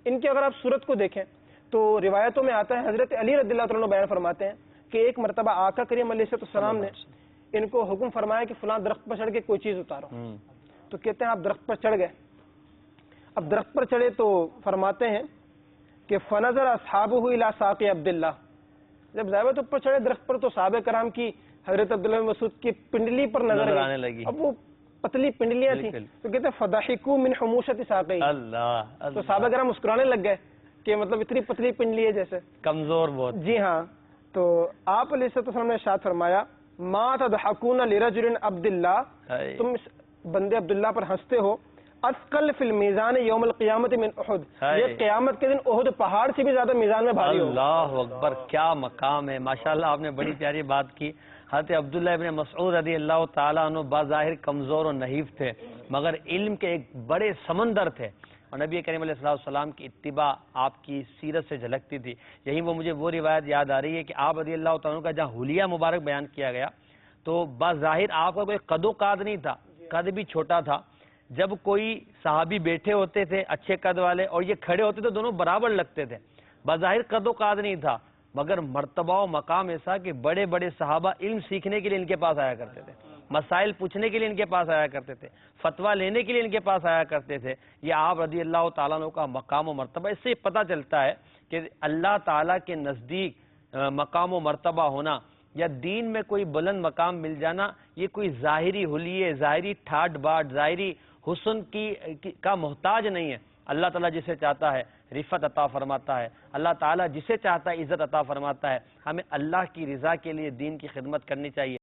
ان کی اگر آپ صورت کو دیکھیں تو روایتوں میں آتا ہے، حضرت علی رضی اللہ عنہ بیان فرماتے ہیں کہ ایک مرتبہ آقا کریم علیہ السلام نے ان کو حکم فرمایا کہ فلاں درخت پر چڑھ کے کوئی چیز اتارو، تو کہتے ہیں آپ درخت پر چڑھ گئے۔ اب درخت پر چڑھے تو فرماتے ہیں کہ فنظر اصحابہ الی ساق عبداللہ، جب زیادہ اوپر چڑھے درخت پر تو صحابہ کرام کی حضرت عبداللہ بن مسعود کی پنڈلی پر نظر آنے لگی۔ اب وہ پتلی پنڈلیاں تھیں تو کہتے ہیں فضحکوا من حموشۃ ساقیہ، تو صحابہ کرام مسکرانے لگ گئے کہ مطلب اتنی پتلی پنڈلی ہے جیسے کمزور بہت۔ جی ہاں، تو آپ علیہ السلام نے ارشاد فرمایا ما تضحکون لرجل عبداللہ، تم اس بندے عبداللہ پر ہنستے ہو، اثقل فی المیزان یوم القیامت من احد، یہ قیامت کے دن احد پہاڑ سے بھی زیادہ میزان میں بھاری ہوگا۔ اللہ اکبر، کیا مقام ہے، ماشاءاللہ آپ نے بڑی پیاری بات کی۔ حضرت عبداللہ ابن مسعود رضی اللہ تعالیٰ عنہ بظاہر کمزور و نحیف تھے، مگر علم کے ایک بڑے سمندر تھے، اور نبی کریم علیہ السلام کی اتباع آپ کی سیرت سے جھلکتی تھی۔ یہی وہ روایت یاد آ رہی ہے کہ آپ رضی اللہ تعالیٰ عنہ کا جہاں حلیہ مبارک بیان کیا گیا تو بظاہر آپ کا کوئی قد و قاد نہیں تھا، قد بھی چھوٹا تھا۔ جب کوئی صحابی بیٹھے ہوتے تھے اچھے قد والے اور یہ کھڑے ہوتے تو دونوں برابر لگتے تھے، بظاہر قد و قاد نہیں تھا، مگر مرتبہ و مقام ایسا کہ بڑے بڑے صحابہ علم سیکھنے کے لیے ان کے پاس آیا کرتے تھے، مسائل پوچھنے کے لیے ان کے پاس آیا کرتے تھے، فتویٰ لینے کے لیے ان کے پاس آیا کرتے تھے۔ یہ آپ رضی اللہ تعالیٰ عنہ کا مقام و مرتبہ، اس سے پتہ چلتا ہے کہ اللہ تعالیٰ کے نزدیک مقام و مرتبہ ہونا یا دین میں کوئی بلند مقام مل جانا، یہ کوئی ظاہری حلیے، ظاہری ٹھاٹ باٹ، ظاہری حسن کا محتاج نہیں ہے۔ اللہ تعالیٰ جسے چاہتا ہے رفعت عطا فرماتا ہے، اللہ تعالیٰ جسے چاہتا ہے عزت عطا فرماتا ہے۔ ہمیں اللہ کی رضا کے لیے دین کی خدمت کرنی چاہیے۔